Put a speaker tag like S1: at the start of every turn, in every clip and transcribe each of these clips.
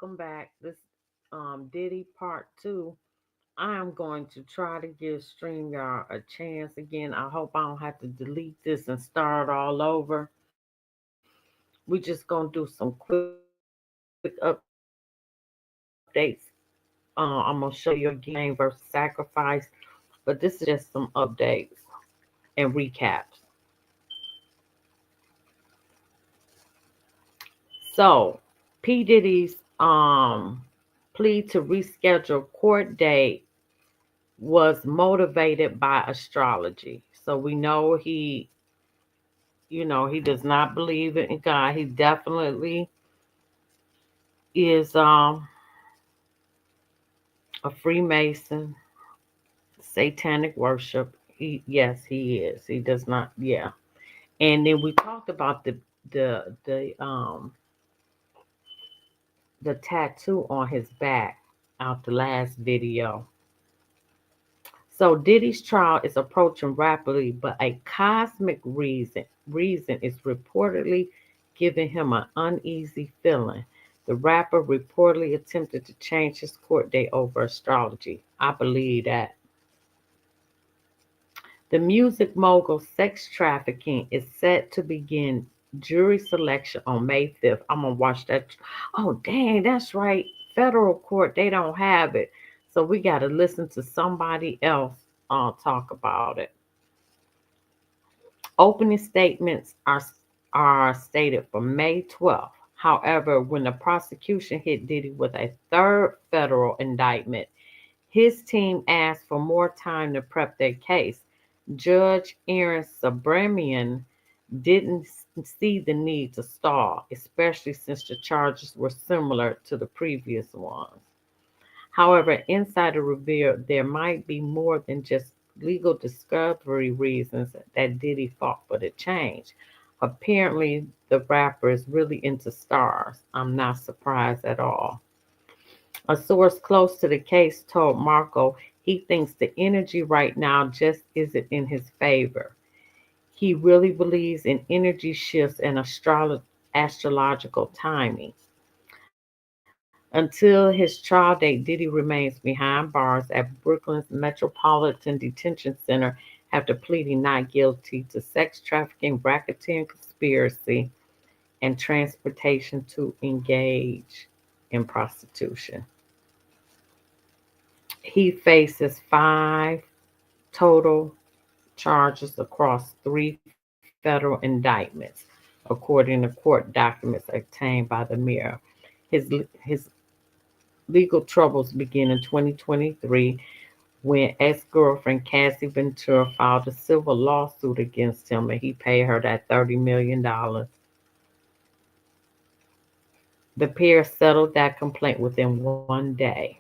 S1: welcome back. This Diddy part two. I am going to try to give StreamYard a chance again. I hope I don't have to delete this and start all over. We just gonna do some quick updates. I'm gonna show you again versus sacrifice, but this is just some updates and recaps. So, P Diddy's plea to reschedule court date was motivated by astrology. So we know he does not believe in God. He definitely is a Freemason, satanic worship. He is. He does not, yeah. And then we talked about the tattoo on his back out the last video. So Diddy's trial is approaching rapidly, but a cosmic reason is reportedly giving him an uneasy feeling. The rapper reportedly attempted to change his court date over astrology. I believe that. The music mogul sex trafficking is set to begin jury selection on May 5th. I'm going to watch that. Oh, dang, that's right. Federal court, they don't have it. So we got to listen to somebody else talk about it. Opening statements are stated for May 12th. However, when the prosecution hit Diddy with a third federal indictment, his team asked for more time to prep their case. Judge Aaron Sabramian didn't see the need to stall, especially since the charges were similar to the previous ones. However, insider revealed there might be more than just legal discovery reasons that Diddy fought for the change. Apparently, the rapper is really into stars. I'm not surprised at all. A source close to the case told Marco he thinks the energy right now just isn't in his favor. He really believes in energy shifts and astrological timing. Until his trial date, Diddy remains behind bars at Brooklyn's Metropolitan Detention Center after pleading not guilty to sex trafficking, racketeering conspiracy, and transportation to engage in prostitution. He faces five total charges across three federal indictments, according to court documents obtained by the Mirror. His legal troubles began in 2023 when ex-girlfriend Cassie Ventura filed a civil lawsuit against him and he paid her that $30 million. The pair settled that complaint within one day.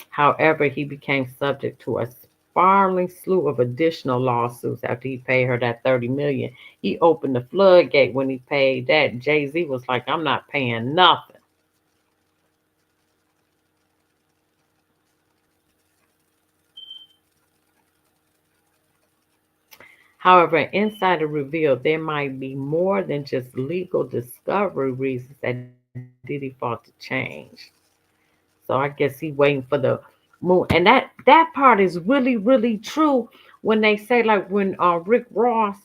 S1: However, he became subject to a spiraling slew of additional lawsuits after he paid her that $30 million. He opened the floodgate when he paid that. Jay-Z was like, I'm not paying nothing. However, an insider revealed there might be more than just legal discovery reasons that Diddy fought to change. So I guess he waiting for the move, and that part is really true when they say like when Rick Ross.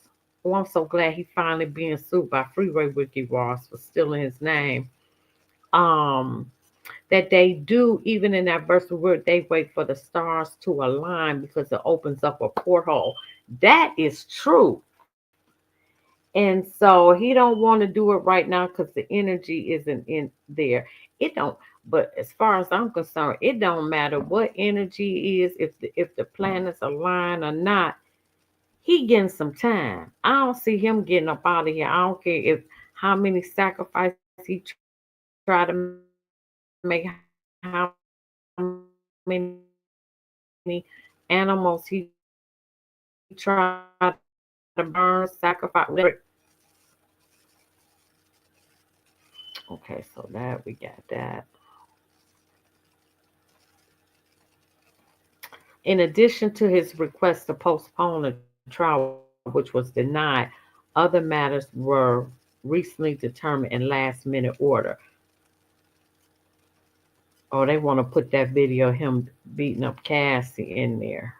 S1: Oh, I'm so glad he finally being sued by Freeway Ricky Ross for stealing his name. Um, that they do even in that verse where they wait for the stars to align because it opens up a porthole. That is true. And so he don't want to do it right now because the energy isn't in there. It don't. But as far as I'm concerned, it don't matter what energy is, if the planets align or not. He getting some time. I don't see him getting up out of here. I don't care if how many sacrifices he try to make, how many animals he try to burn, sacrifice, whatever. Okay, so that we got that. In addition to his request to postpone the trial, which was denied, other matters were recently determined in last minute order. Oh, they want to put that video of him beating up Cassie in there.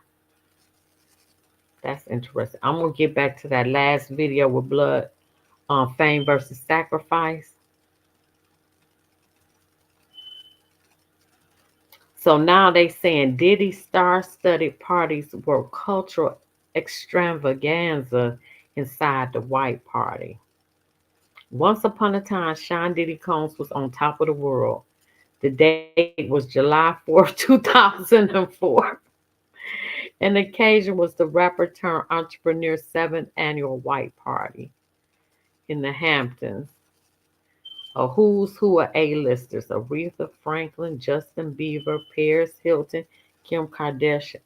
S1: That's interesting. I'm gonna get back to that last video with blood, fame versus sacrifice. So now they saying Diddy star-studded parties were cultural extravaganza inside the white party. Once upon a time, Sean Diddy Combs was on top of the world. The date was July 4th, 2004. And the occasion was the rapper turned entrepreneur's seventh annual white party in the Hamptons. A who's who of A-listers: Aretha Franklin, Justin Bieber, Paris Hilton, Kim Kardashian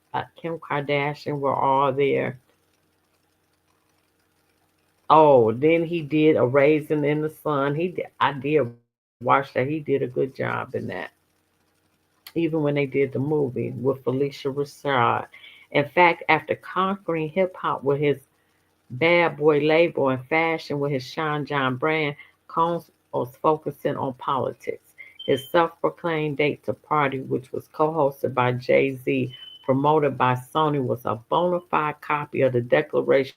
S1: were all there. Oh, then he did a Raisin in the Sun. I did watch that. He did a good job in that. Even when they did the movie with Felicia Rashad. In fact, after conquering hip hop with his Bad Boy label and fashion with his Sean John brand, Combs was focusing on politics. His self-proclaimed date to party, which was co-hosted by Jay-Z, promoted by Sony, was a bona fide copy of the Declaration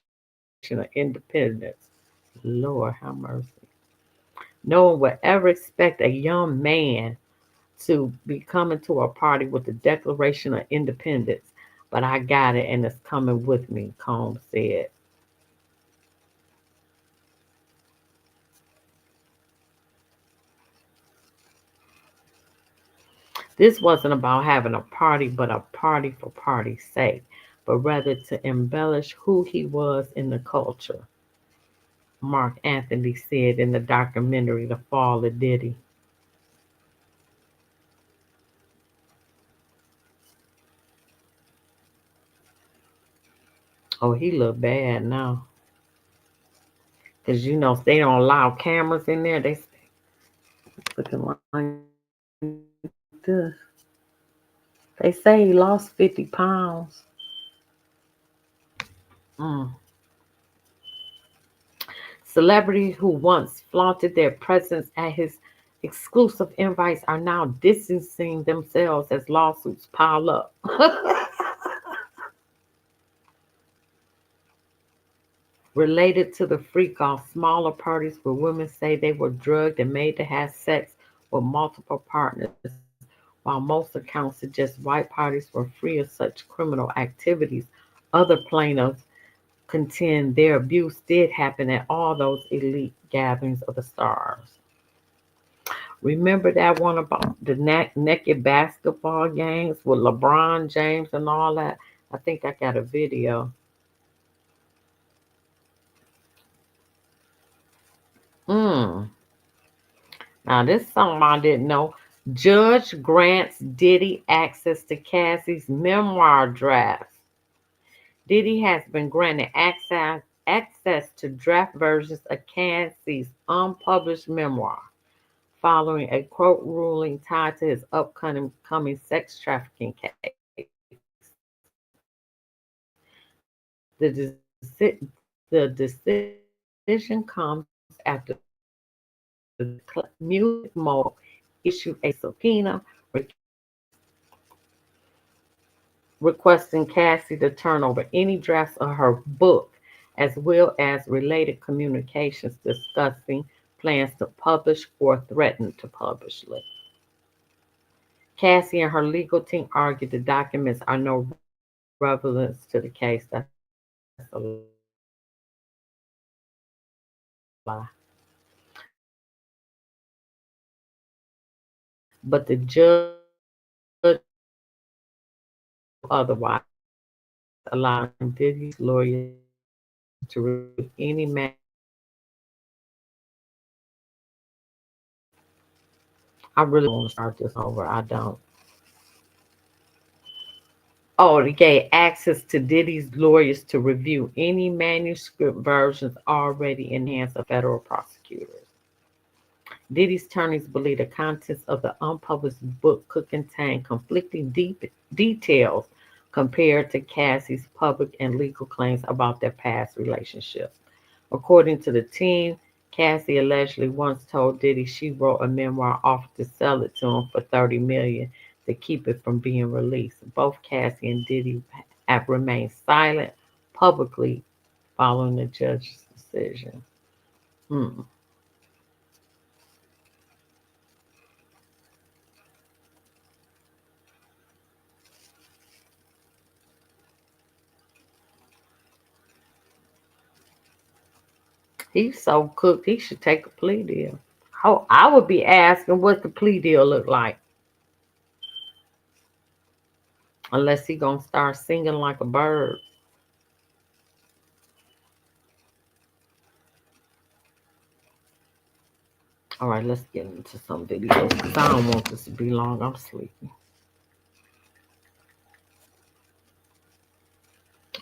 S1: of Independence. Lord have mercy. No one would ever expect a young man to be coming to a party with the Declaration of Independence, but I got it and it's coming with me, Combs said. This wasn't about having a party, but a party for party's sake, but rather to embellish who he was in the culture, Mark Anthony said in the documentary The Fall of Diddy. Oh, he look bad now. Because, they don't allow cameras in there. They looking like this. They say he lost 50 pounds. Mm. Celebrities who once flaunted their presence at his exclusive invites are now distancing themselves as lawsuits pile up. Related to the freak off, smaller parties where women say they were drugged and made to have sex with multiple partners, while most accounts suggest white parties were free of such criminal activities. Other plaintiffs contend their abuse did happen at all those elite gatherings of the stars. Remember that one about the naked basketball games with LeBron James and all that? I think I got a video. Mm. Now, this is something I didn't know. Judge grants Diddy access to Cassie's memoir drafts. Diddy has been granted access to draft versions of Cassie's unpublished memoir following a court ruling tied to his upcoming sex trafficking case. The, the decision comes after the music mogul issued a subpoena requesting Cassie to turn over any drafts of her book, as well as related communications discussing plans to publish or threaten to publish it. Cassie and her legal team argue the documents are no relevance to the case. That's a lie. But the judge otherwise, allowing Diddy's lawyers to review any manuscript versions already in the hands of federal prosecutors. I really want to start this over. I don't. Oh, they gave access to Diddy's lawyers to review any manuscript versions already in the hands of federal prosecutors. Diddy's attorneys believe the contents of the unpublished book could contain conflicting details compared to Cassie's public and legal claims about their past relationship. According to the team, Cassie allegedly once told Diddy she wrote a memoir offered to sell it to him for $30 million to keep it from being released. Both Cassie and Diddy have remained silent publicly following the judge's decision. Hmm. He's so cooked. He should take a plea deal. I would be asking what the plea deal look like, unless he gonna start singing like a bird. All right, let's get into some videos because I don't want this to be long. I'm sleepy.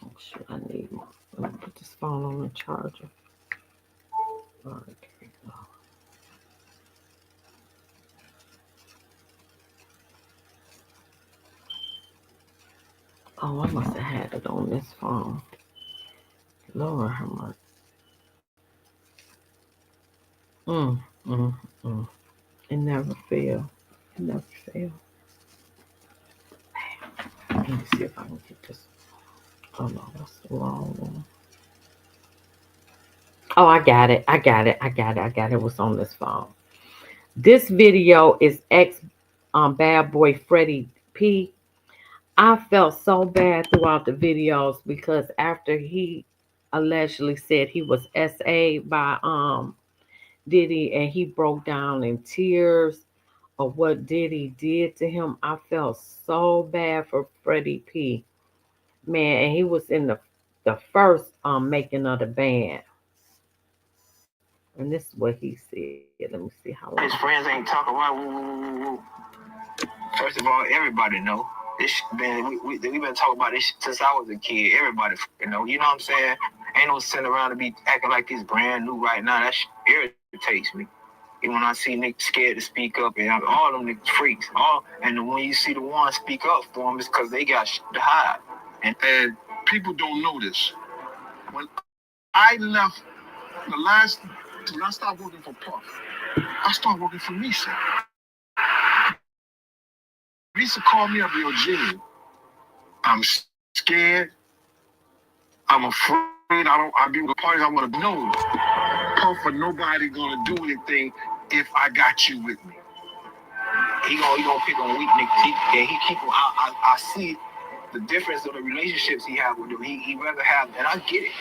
S1: Oh shit, I need more. Let me put this phone on the charger. All right, there we go. Oh, I must have had it on this phone. Lord, how much? Mm, mm, mm. It never fails. It never fails. Let me see if I can get this. Oh no, that's the wrong one. Oh, I got it. I got it. I got it. I got it. It was on this phone. This video is ex bad boy Freddie P. I felt so bad throughout the videos because after he allegedly said he was SA'd by Diddy and he broke down in tears of what Diddy did to him, I felt so bad for Freddie P. Man, and he was in the first making of the band. And this is what he said. Let me see how long.
S2: His friends ain't talking about woo, woo, woo, woo. First of all, everybody know this. Man, we been talking about this since I was a kid. Everybody, you know what I'm saying. Ain't no sitting around to be acting like it's brand new right now. That irritates me. And when I see niggas scared to speak up, and all them niggas freaks, and when you see the ones speak up for them, it's because they got shit to hide. And people don't know this. When I left when I started working for Puff, I started working for Lisa. Lisa called me up, yo, Jimmy, I'm scared. I'm afraid. I be with parties. I want to know. Puff or nobody gonna do anything if I got you with me. He gonna pick on weak niggas. He keep on. I see the difference of the relationships he have with them. He rather have, and I get it,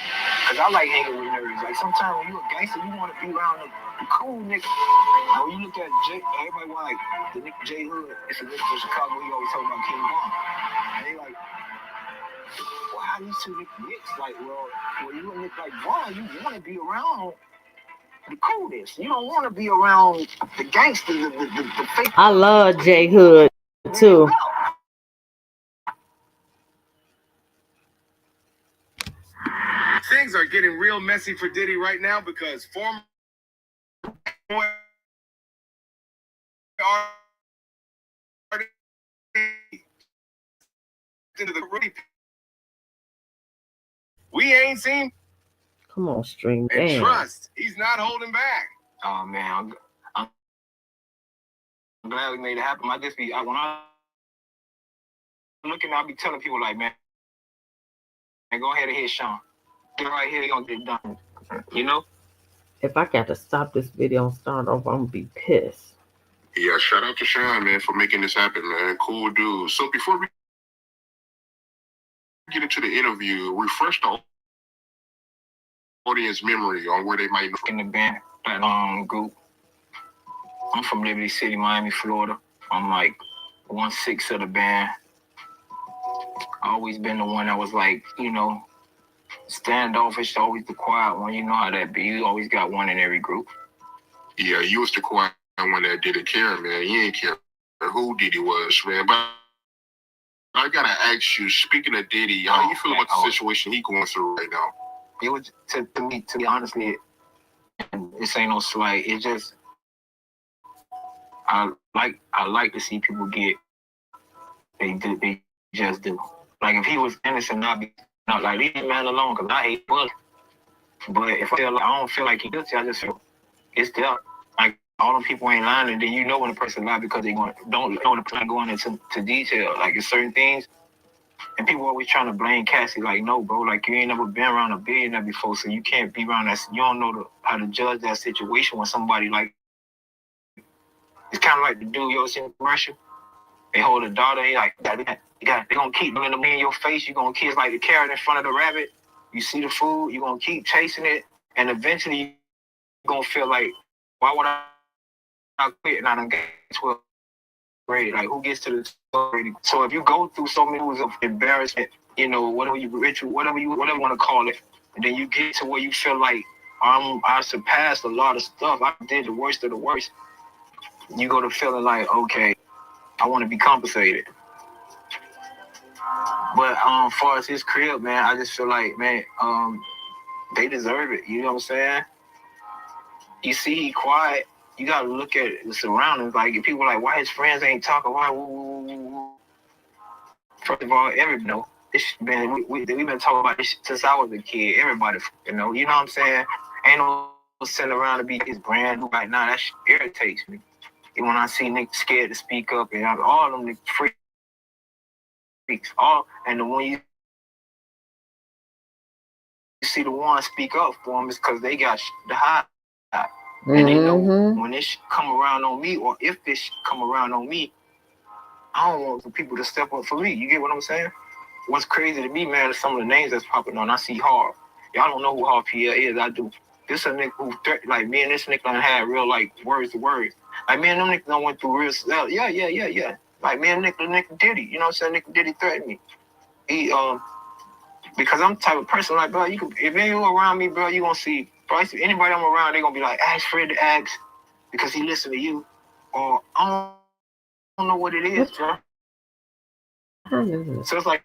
S2: cause I like hanging with nerds. Like sometimes when you a gangster, you want to be around the cool niggas. Now when you look at Jay, everybody want like the nigga Jay Hood. It's a nigga from Chicago. He always talking about King Von, and they like, well, how these two niggas mix? Like, well, when you a nigga like Von, you want to be around the coolness. You don't want to be around the gangsters, the fake.
S1: I love J Hood too.
S2: Things are getting real messy for Diddy right now because former we ain't seen.
S1: Come on, stream.
S2: And
S1: Damn.
S2: trust, he's not holding back. Oh man, I'm glad we made it happen. When I'm looking, I'll be telling people like, man, go ahead and hit Sean. Get right here, they gonna get done. You know?
S1: If I got to stop this video and start over, I'm gonna be pissed.
S3: Yeah, shout out to Sean, man, for making this happen, man. Cool dude. So before we get into the interview, refresh the audience memory on where they might know.
S2: In the band, that group. I'm from Liberty City, Miami, Florida. I'm like 1/6 of the band. I always been the one that was like, standoffish, always the quiet one. You know how that be. You always got one in every group.
S3: Yeah, you was the quiet one that didn't care, man. You ain't care who Diddy was, man. But I gotta ask you, speaking of Diddy, how you feel about the situation he going through right now?
S2: It was to me, honestly, this ain't no slight. It just I like to see people get they just do. Like if he was innocent, not like leave the man alone, cause I hate bullets. But if I don't feel like he guilty, I just feel It's there. Like all them people ain't lying, and then you know when a person lie because they don't know when a person going into detail. Like it's certain things, and people always trying to blame Cassie. Like no, bro, like you ain't never been around a billionaire before, so you can't be around that. You don't know how to judge that situation when somebody like it's kind of like the dude you ever seen in the commercial. They hold a daughter, they like they gonna keep bringing the money in your face. You gonna kiss like the carrot in front of the rabbit. You see the food, you gonna keep chasing it, and eventually you gonna feel like, why would I quit? And I done got 12th grade. Like who gets to the 12th grade? So if you go through so many moves of embarrassment, whatever you ritual, whatever you want to call it, and then you get to where you feel like I surpassed a lot of stuff. I did the worst of the worst. You go to feeling like, okay, I want to be compensated. But far as his crib, man, I just feel like, man, they deserve it. You know what I'm saying? You see, he quiet. You gotta look at the surroundings. Like if people are like, why his friends ain't talking? Why? First of all, everybody know this been we've been talking about this since I was a kid. Everybody, you know what I'm saying? Ain't no sitting around to be his brand new right now. That shit irritates me. And when I see niggas scared to speak up, and all them niggas freaks, and when you see the ones speak up for them, it's because they got the hide. And they know when this come around on me, or if this come around on me, I don't want for people to step up for me. You get what I'm saying? What's crazy to me, man, is some of the names that's popping on. I see Hard. Y'all don't know who Hard Pierre is. I do. This a nigga who like me and this nigga done had real like words to words. Like me and them niggas done went through real yeah. Like me and nigga Diddy, you know what I'm saying? Nigga Diddy threatened me. He because I'm the type of person like, bro, you can if anyone around me, bro, you gonna see probably anybody I'm around, they gonna be like, ask Fred to ask because he listen to you. Or I don't know what it is, bro. So it's like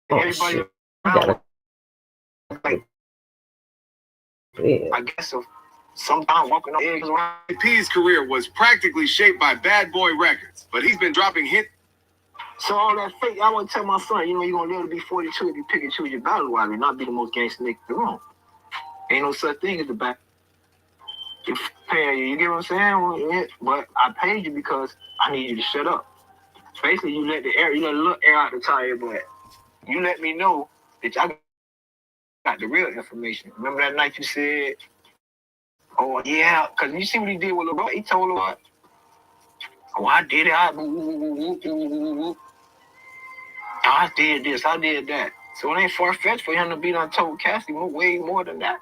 S2: everybody around
S1: Oh shit. You
S2: like
S1: gotta
S2: I guess of sometimes walking on eggs around.
S3: P's career was practically shaped by Bad Boy Records, but he's been dropping hits.
S2: So all that fake, I want to tell my son, you know, you're gonna live to be 42 if you pick and choose your battle wisely, not be the most gangster nigga in the room. Ain't no such thing as the back. If paying you, you get what I'm saying? Well, but I paid you because I need you to shut up. Basically, you let you let a little air out the tire, but you let me know that I got the real information. Remember that night you said, "Oh yeah," because you see what he did with LeBron. He told LeBron, "Oh, I did it. I did this. I did that." So it ain't far fetched for him to be done told Cassie way more than that.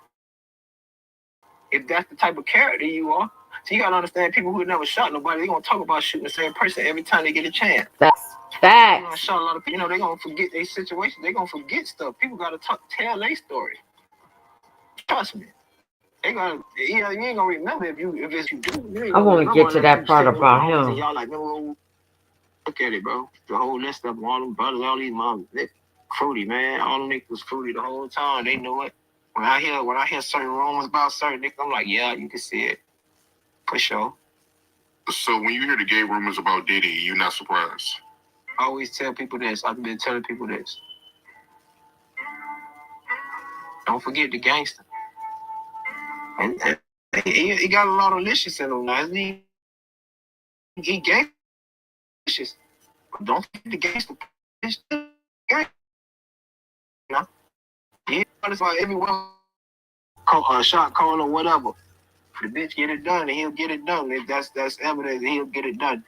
S2: If that's the type of character you are, so you gotta understand people who never shot nobody, they gonna talk about shooting the same person every time they get a chance.
S1: facts.
S2: You know, I shot a lot of
S1: Facts.
S2: people. You know, they gonna forget their situation. They gonna forget stuff. People gotta tell their story. Trust me. They gonna, you know, you ain't gonna remember if it's you do. You ain't
S1: I
S2: gonna
S1: want to
S2: remember
S1: get to
S2: unless
S1: that
S2: you
S1: part
S2: sitting with the
S1: about
S2: homies and
S1: him.
S2: y'all like, remember, look at it, bro. The whole list of all them brothers, all these moms, they fruity, man. All them niggas was fruity the whole time. They knew it. When I hear certain rumors about certain niggas, I'm like, yeah, you can see it for sure.
S3: So when you hear the gay rumors about Diddy, you're not surprised.
S2: I always tell people this. I've been telling people this. Don't forget the gangster. And he got a lot of licious in him now. He gangster licious. But don't forget the gangster. Gang. You know? Yeah, it's like everyone shot call or whatever. The bitch get it done, and he'll get it done. If that's evidence, he'll get it done.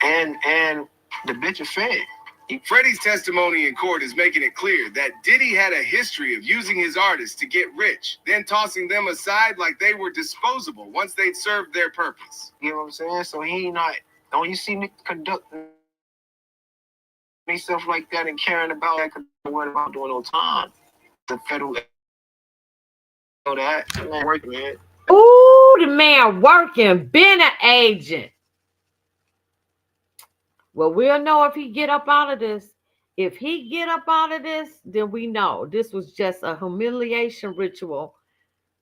S2: And the bitch is fed.
S3: Freddie's testimony in court is making it clear that Diddy had a history of using his artists to get rich, then tossing them aside like they were disposable once they'd served their purpose.
S2: You know what I'm saying? So he ain't not. Don't you see niggas conducting himself like that and caring about that? Because they're worried about doing no time. The federal know that man working, man.
S1: Ooh, the man working, been an agent. Well, we'll know if he get up out of this. If he get up out of this, then we know this was just a humiliation ritual,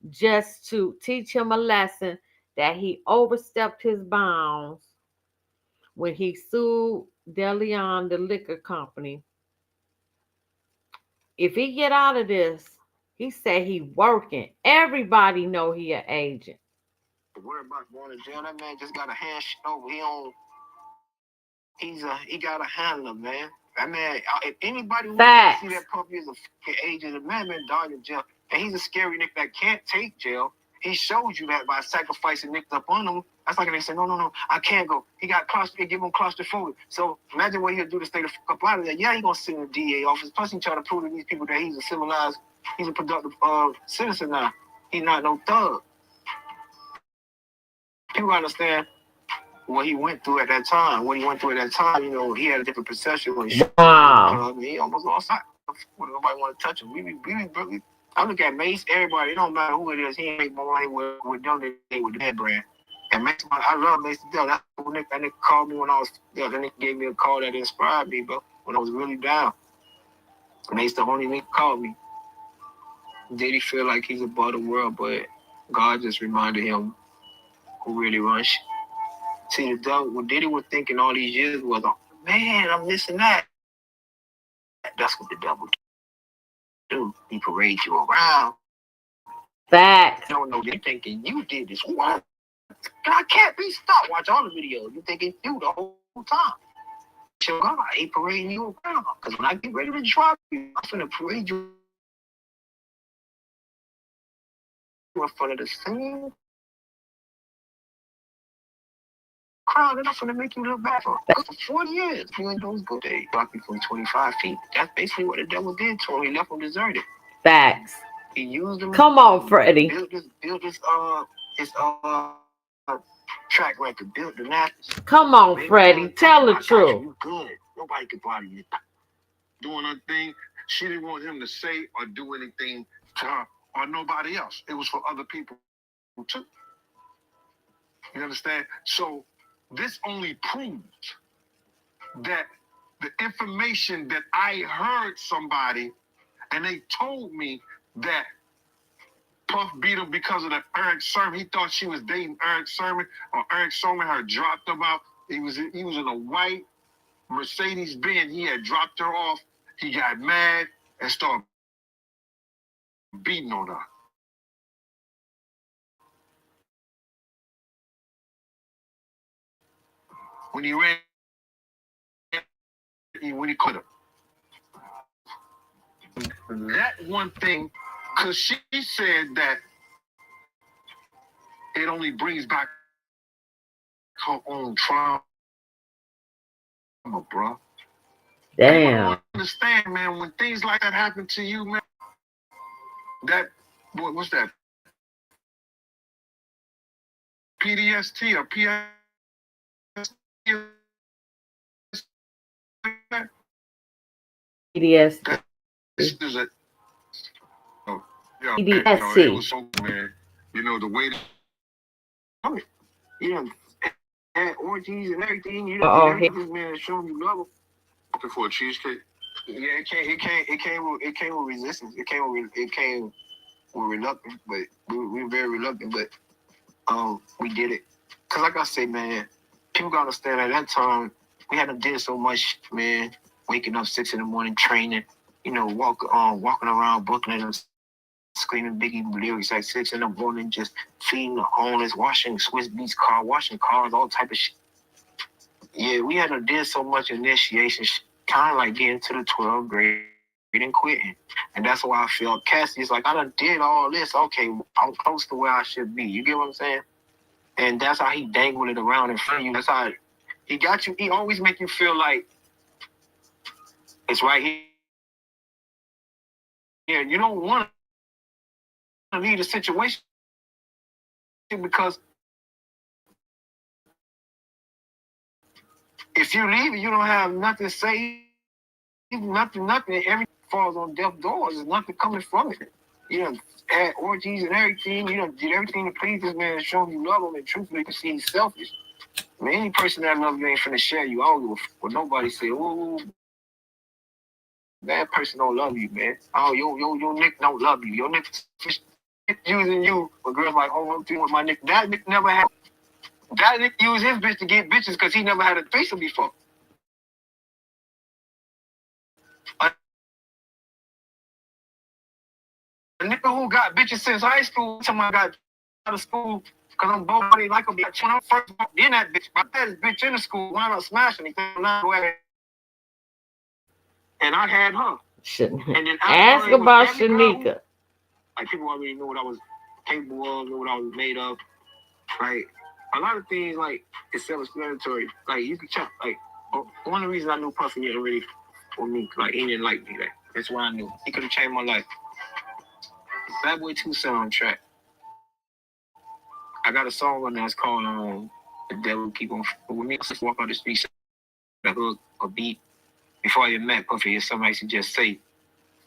S1: just to teach him a lesson that he overstepped his bounds when he sued DeLeon, the liquor company. If he get out of this, He said he working. Everybody know he an agent.
S2: Worry about going to jail. That man just got a hand over. He got a handler, man. That man, if anybody who see that puppy as a fucking agent, the man died in jail. And he's a scary nigga that can't take jail. He showed you that by sacrificing niggas up on him. That's like they say, no, I can't go. He got give him claustrophobia. So imagine what he'll do to stay the fuck up out of there. Yeah, he gonna sit in the DA office. Plus he trying to prove to these people that he's a productive citizen now. He's not no thug. People understand what he went through at that time. What he went through at that time, he had a different perception when he he almost lost sight. Nobody want to touch him. I look at Mace, everybody, it don't matter who it is, he ain't make more money with them than they with that brand. And Mace, I love Mace to death. That's when that nigga called me when I was that nigga gave me a call that inspired me, bro, when I was really down. Mace the only nigga called me. Diddy feel like he's above the world, but God just reminded him who really runs shit. See, the devil, what Diddy was thinking all these years was, oh, man, I'm missing that. That's what the devil do. He parades you around.
S1: Facts.
S2: No, they thinking you did this. What? I can't be stopped. Watch all the videos. You thinking you the whole time. So God, he parading you around. Because when I get ready to drop you, I'm finna parade you in front of the same crowd, and I'm gonna make you look bad for 40 years. You ain't those good days. Block you from 25 feet. That's basically what the devil did to him. He left him deserted.
S1: Facts.
S2: He used him.
S1: Come on, Freddie.
S2: Built his track record. Built the national.
S1: Come on, Freddie. Tell the truth.
S2: You good. Nobody could bother you.
S3: Doing her thing, she didn't want him to say or do anything to her or nobody else. It was for other people too. You understand? So this only proves that the information that I heard somebody and they told me that Puff beat him because of the Eric Sermon. He thought she was dating Eric Sermon, or Eric Sermon had dropped him out. He was in a white Mercedes Benz. He had dropped her off. He got mad and started beating on her. When he caught him. That one thing, because she said that it only brings back her own trauma, bro.
S1: Damn.
S3: Understand, man, when things like that happen to you, man, what's that? PDST or PS?
S1: PDST.
S3: This is a
S1: PDST.
S3: it was so, man. The way
S2: had orgies and everything. This man showing you love.
S3: looking for a cheesecake.
S2: Yeah, it came with resistance. It came with reluctance, but we were very reluctant, but we did it. Cause like I say, man, people gotta understand at that time we hadn't did so much, man. Waking up 6 a.m, training, walking around Brooklyn and screaming Biggie lyrics at 6 a.m, just feeding the homeless, washing Swiss Beats car, washing cars, all type of shit. Yeah, we hadn't did so much initiation, kind of like getting to the 12th grade and quitting. And that's why I feel Cassie's like, I done did all this. Okay, I'm close to where I should be. You get what I'm saying? And that's how he dangled it around in front of you. That's how he got you. He always make you feel like it's right here. Yeah, you don't want to leave a situation because if you leave it, you don't have nothing to say, nothing. Everything falls on deaf doors. There's nothing coming from it. Had orgies and everything. Did everything to please this man and show him you love him. And truthfully, you can see he's selfish. I mean, any person that loves you ain't finna share you. I don't give a fuck what nobody say. Oh, that person don't love you, man. Oh, your Nick don't love you. Your Nick using you. But girls like, oh, I'm doing with my Nick. That Nick never had. That Nick used his bitch to get bitches because he never had a threesome before. nigga who got bitches since high school, somebody got out of school because I'm both like a bitch. When I first walked in that bitch, my dad's bitch in the school wound up smashing me. And I had her. And then
S1: ask about Shanika.
S2: Girl, like people already knew what I was capable of, knew what I was made of. Like a lot of things, like it's self-explanatory. Like you can check. Like one of the reasons I knew Puffy didn't really for me, like he didn't like me. Like that's why I knew he could have changed my life. Bad Boy 2 soundtrack. I got a song on there. It's called "The Devil Keep On." With me, I just walk on the street, a hook, a beat. Before I even met Puffy, if somebody should just say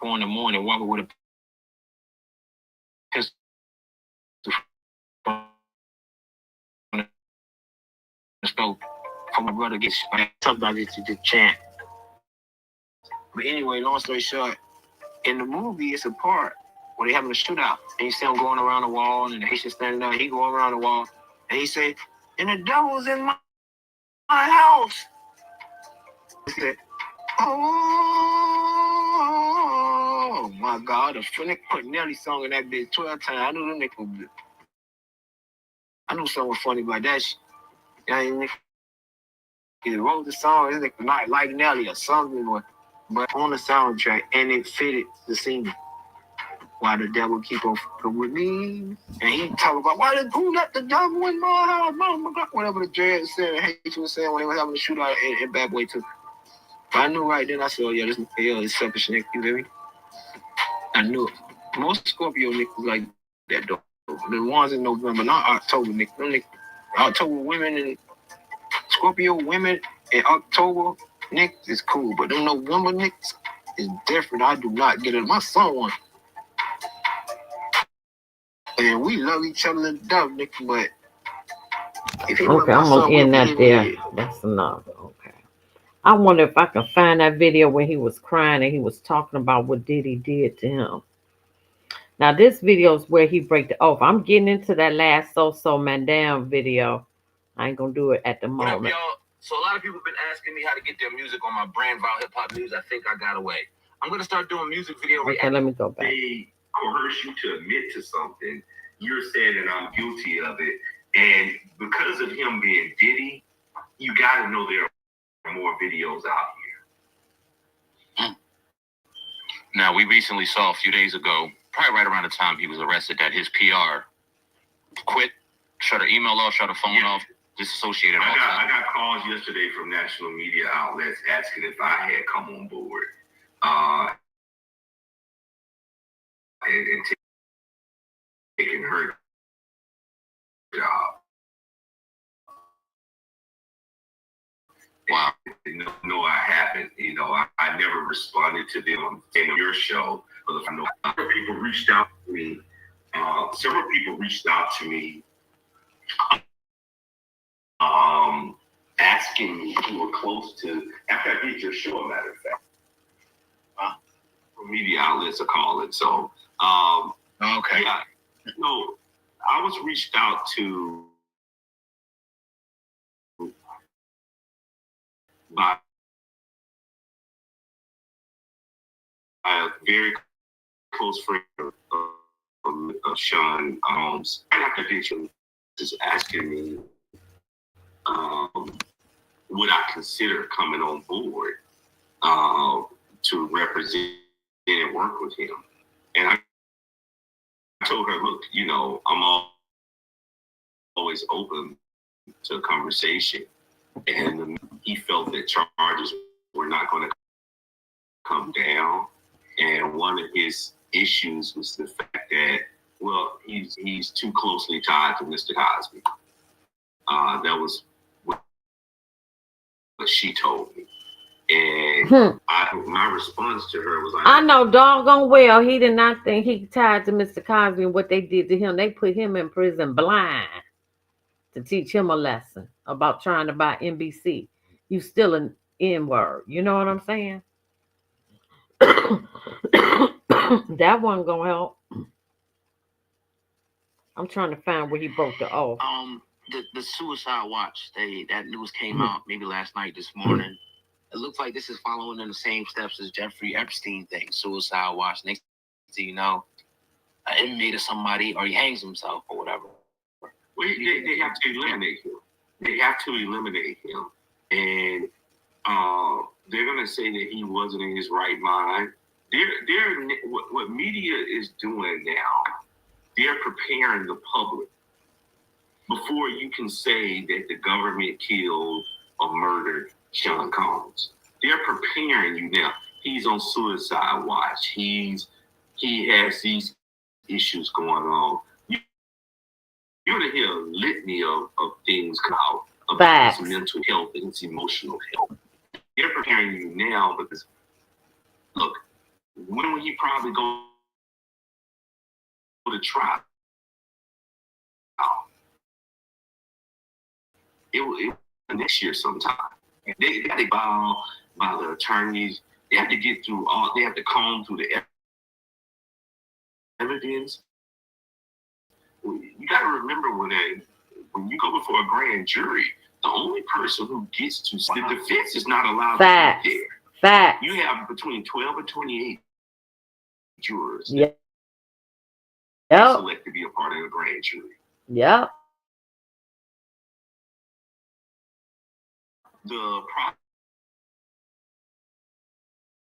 S2: 4 in the morning, walking with a pistol from the stove for my brother gets something about it to chant. But anyway, long story short, in the movie, it's a part where they having a shootout, and you see him going around the wall, and the Haitian standing there. He going around the wall, and he say, "And the devil's in my house." He said, "Oh my God!" The Nick put Nelly song in that bitch 12 times. I knew the Nick was good. I knew something was funny about that shit. He wrote the song. It's like not like Nelly or something, but on the soundtrack, and it fitted the scene. Why the devil keep on fucking with me? And he talk about who let the devil in my house? Whatever the dread said, and H was saying when they were having a shootout in Bad Boy 2. But I knew right then. I said, "Oh yeah, this selfish nigga." You hear me? I knew it. Most Scorpio niggas like that though. The ones in November, not October niggas. October women and Scorpio women in October niggas is cool, but them November niggas is different. I do not get it. My son one. And we love each other to death, nigga, but if he
S1: Okay, I'm gonna end that there. That's enough. Okay. I wonder if I can find that video when he was crying and he was talking about what Diddy did to him. Now this video is where he break the oath. I'm getting into that last So Madame video. I ain't gonna do it at the moment.
S4: What up, y'all? So a lot of people have been asking me how to get their music on my brand Val Hip Hop News. I think I got away. I'm gonna start doing music video.
S1: Okay, let me go back.
S3: They coerce you to admit to something. You're saying that I'm guilty of it, and because of him being Diddy, you got to know there are more videos out here.
S4: Now, we recently saw a few days ago, probably right around the time he was arrested, that his PR quit, shut her email off, shut her phone off, disassociated all the time.
S3: I got calls yesterday from national media outlets asking if I had come on board and taking her job.
S4: Wow.
S3: No, I haven't. I never responded to them in your show. But I know several people reached out to me. Asking me who were close to, after I did your show, a matter of fact. Media outlets are calling. So,
S4: okay.
S3: Yeah, no, I was reached out to by a very close friend of Sean Holmes. And after Digital is asking me, would I consider coming on board to represent and work with him? And I told her, look, I'm always open to a conversation. And he felt that charges were not going to come down. And one of his issues was the fact that, well, he's too closely tied to Mr. Cosby. That was what she told me. And my response to her was like,
S1: I know doggone well he did not think he tied to Mr. Cosby and what they did to him. They put him in prison blind to teach him a lesson about trying to buy NBC. You still an N-word. You know what I'm saying? That wasn't gonna help. I'm trying to find where he broke the oath.
S2: The suicide watch, that news came out maybe last night, this morning. It looks like this is following in the same steps as Jeffrey Epstein thing. Suicide watch. Next thing you know,
S5: an inmate or somebody, or he hangs himself or whatever.
S3: Well, they have to eliminate him. They have to eliminate him, and they're gonna say that he wasn't in his right mind. What media is doing now. They're preparing the public before you can say that the government killed or murdered Sean Combs. They're preparing you now. He's on suicide watch. He has these issues going on. You're gonna hear a litany of things come out about his mental health and his emotional health. They're preparing you now because look, when will he probably go to trial? It will next year sometime. They got to by the attorneys. They have to get through all. They have to comb through the evidence. You got to remember when you go before a grand jury, the only person who gets to the defense is not allowed to be there.
S1: Fact.
S3: You have between 12 and 28 jurors.
S1: Yep.
S3: Select to be a part of the grand jury.
S1: Yep.
S3: The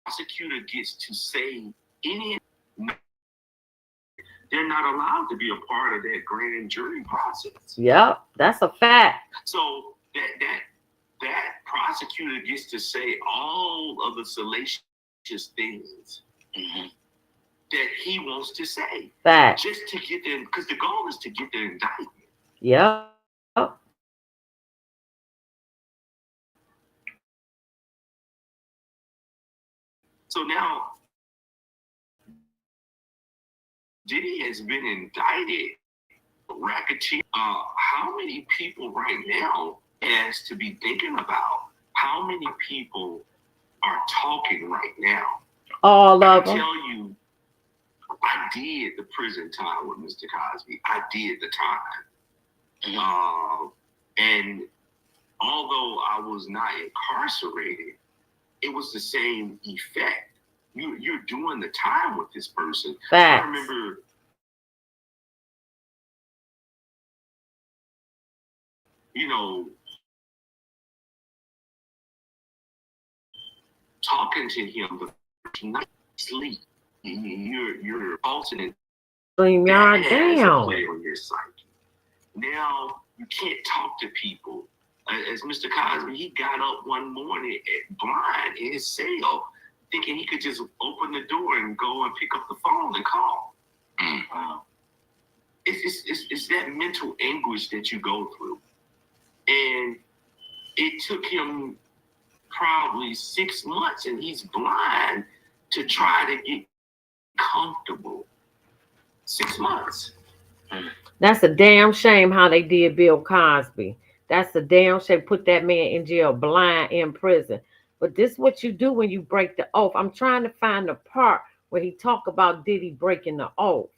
S3: prosecutor gets to say any. They're not allowed to be a part of that grand jury process.
S1: Yep, that's a fact.
S3: So that prosecutor gets to say all of the salacious things that he wants to say.
S1: Fact.
S3: Just to get them, because the goal is to get the indictment.
S1: Yep.
S3: So now, Diddy has been indicted, racketeer. How many people right now has to be thinking about? How many people are talking right now?
S1: All of them.
S3: I tell you, I did the prison time with Mr. Cosby. I did the time. And although I was not incarcerated, it was the same effect. You're doing the time with this person.
S1: Facts.
S3: I remember talking to him the first night sleep. You're pulsing and
S1: damn.
S3: Play on your psyche. Now you can't talk to people. As Mr. Cosby, he got up one morning blind in his cell, thinking he could just open the door and go and pick up the phone and call. It's that mental anguish that you go through. And it took him probably 6 months, and he's blind, to try to get comfortable. 6 months.
S1: That's a damn shame how they did Bill Cosby. That's a damn shame. Put that man in jail, blind, in prison. But this is what you do when you break the oath. I'm trying to find the part where he talk about Diddy breaking the oath.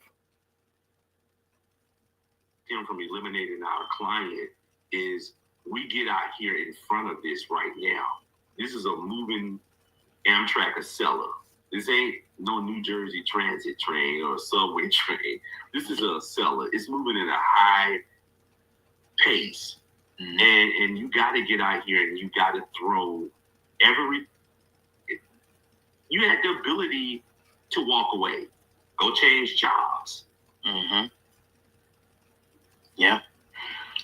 S3: Him from eliminating our client is we get out here in front of this right now. This is a moving Amtrak Acela. This ain't no New Jersey Transit train or subway train. This is a Acela. It's moving at a high pace. And you got to get out here and you got to throw you had the ability to walk away, go change jobs.
S5: Yeah.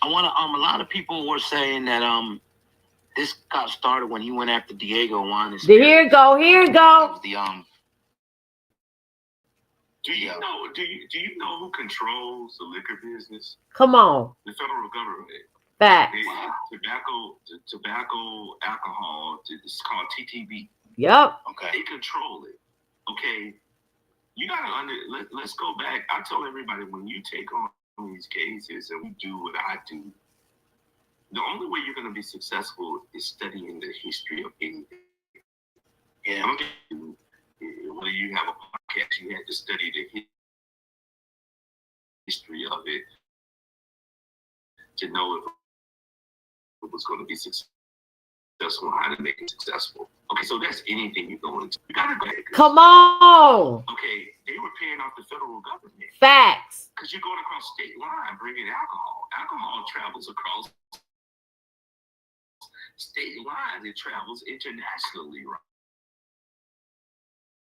S5: I want to, a lot of people were saying that, this got started when he went after Diego Juan.
S1: Here you go.
S5: The,
S3: Do you know who controls the liquor business?
S1: Come on.
S3: The federal government.
S1: Facts.
S3: Tobacco, alcohol. It's called TTB.
S1: Yep.
S3: Okay. They control it. Okay. You gotta let's go back. I tell everybody, when you take on these cases and we do what I do, the only way you're gonna be successful is studying the history of anything.
S5: Yeah.
S3: Whether you have a podcast, you had to study the history of it to know if it was going to be successful, how to make it successful. Okay, so that's anything you're going into. You gotta go.
S1: Come on.
S3: Okay, they were
S5: paying off the federal government.
S1: Facts.
S5: Because you're going across state line bringing alcohol. Alcohol travels across state lines. It travels internationally,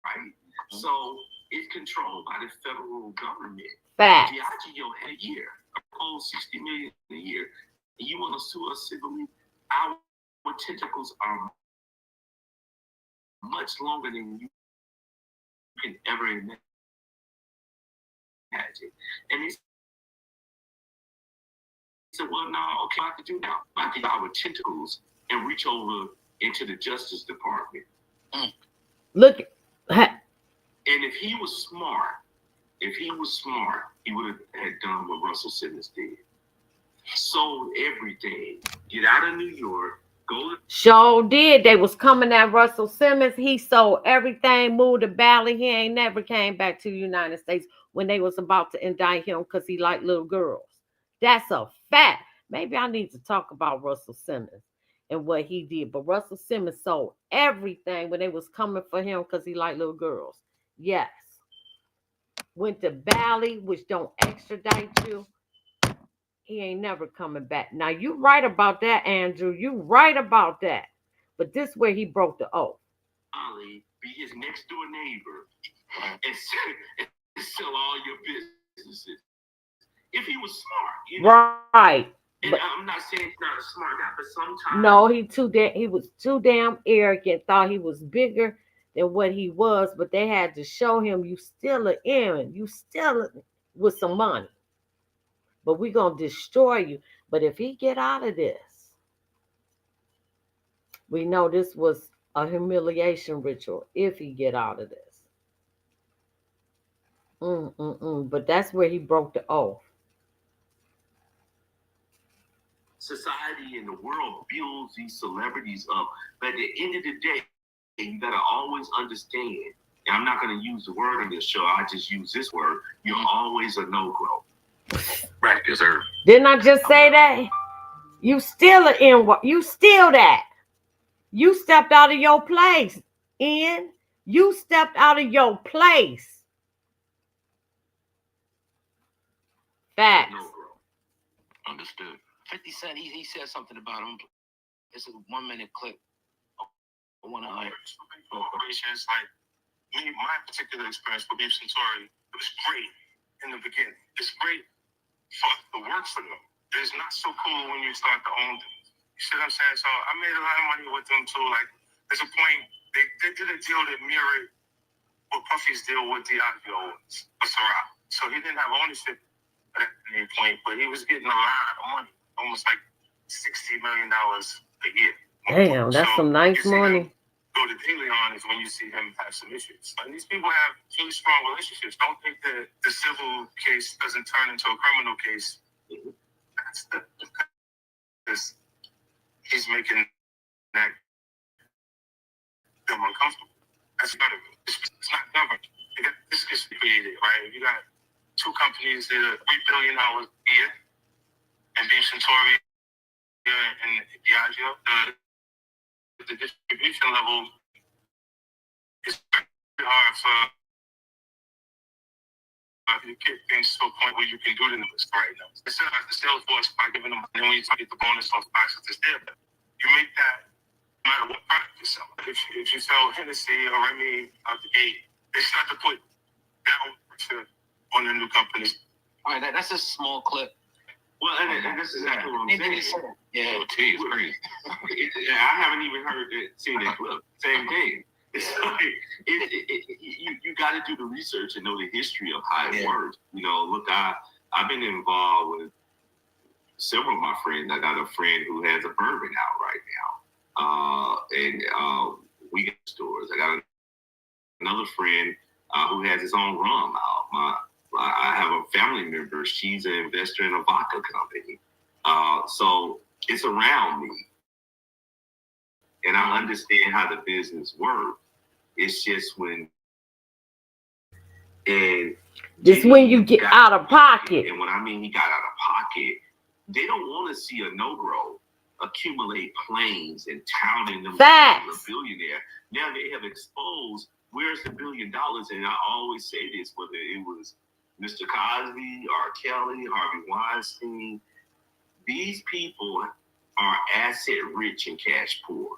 S5: right? So it's controlled by the federal government.
S1: Facts.
S5: Diageo had a year, a $60 million a year. And you want to sue us civilly? Our tentacles are much longer than you can ever imagine. And he said, well, no, okay, I have to do now. I think our tentacles and reach over into the Justice Department.
S1: Look.
S5: And if he was smart, he would have done what Russell Simmons did. Sold everything. Get out of New York. Go to
S1: Sure did. They was coming at Russell Simmons. He sold everything, moved to Bali. He ain't never came back to the United States when they was about to indict him because he liked little girls. That's a fact. Maybe I need to talk about Russell Simmons and what he did. But Russell Simmons sold everything when they was coming for him because he liked little girls. Yes. Went to Bali, which don't extradite you. He ain't never coming back. Now, you right about that, Andrew. You right about that. But this way he broke the oath.
S5: Ali, be his next door neighbor, and sell all your businesses. If he was smart, you know.
S1: Right.
S5: And
S1: but,
S5: I'm not saying he's not a smart guy, but sometimes.
S1: No, he was too damn arrogant, thought he was bigger than what he was, but they had to show him you still are in. You still with some money. But we're going to destroy you. But if he get out of this, we know this was a humiliation ritual if he get out of this. But that's where he broke the oath.
S5: Society and the world builds these celebrities up. But at the end of the day, you got to always understand, and I'm not going to use the word on this show, I just use this word, you're always a no-grow.
S4: Right, yes, sir.
S1: Didn't I just say that? You still are in what? You still that. You stepped out of your place, Ian. You stepped out of your place. Facts.
S5: No-grow.
S4: Understood.
S5: 50 Cent, he said something about him. It's a 1-minute clip. I want to hire.
S3: Corporations like me, my particular experience with Beef Centauri, it was great in the beginning. It's great for the work for them. It's not so cool when you start to own them. You see what I'm saying? So I made a lot of money with them too. Like, there's a point, they did a deal that mirrored what Puffy's deal with Diageo was, for Ciroc. So he didn't have ownership at any point, but he was getting a lot of money, almost like $60 million a year.
S1: Damn, that's some nice money.
S3: Go to daily on is when you see him have some issues. And these people have really strong relationships. Don't think that the civil case doesn't turn into a criminal case. Because he's making that them uncomfortable. That's none of it. It's not governed. This gets created, right? You got two companies that are $3 billion a year, and Beef Centauri and Diageo. The distribution level is very hard for you get things to a point where you can do the numbers right now. Instead of the sales force by giving them, and then when you get the bonus off boxes, it's there. But you make that no matter what product you sell. If you sell Hennessy or Remy out the gate, they start to put down pressure on the new companies.
S5: All right, that's a small clip.
S3: Well, and this is exactly what I'm saying.
S5: Yeah,
S4: T is crazy.
S3: I haven't even seen that clip. Same thing.
S5: It's like, you got to do the research and know the history of how it works. You know, look, I've been involved with several of my friends. I got a friend who has a bourbon out right now, and we got stores. I got another friend who has his own rum out. I have a family member. She's an investor in a vodka company. So it's around me. And I understand how the business works. It's just when... And
S1: just when you get out of pocket.
S5: And when I mean he got out of pocket, they don't want to see a no-grow accumulate planes and touting them as a billionaire. Now they have exposed Where's the $1 billion? And I always say this, whether it was Mr. Cosby, R. Kelly, Harvey Weinstein, these people are asset rich and cash poor.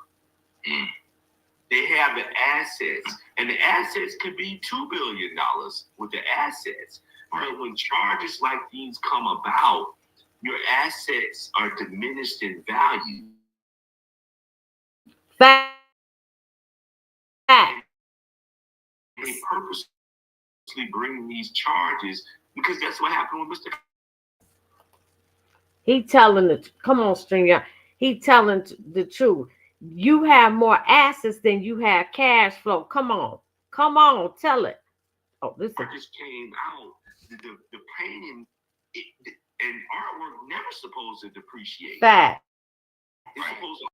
S5: They have the assets, and the assets could be $2 billion with the assets. But when charges like these come about, your assets are diminished in value.
S1: Fact.
S5: They purposely bring these charges because that's what happened with Mr.
S1: He telling the come on, Stringer. He telling the truth. You have more assets than you have cash flow. Come on, tell it. Oh, this
S5: just came out. The painting and artwork never supposed to depreciate.
S1: Fact.
S5: It's supposed to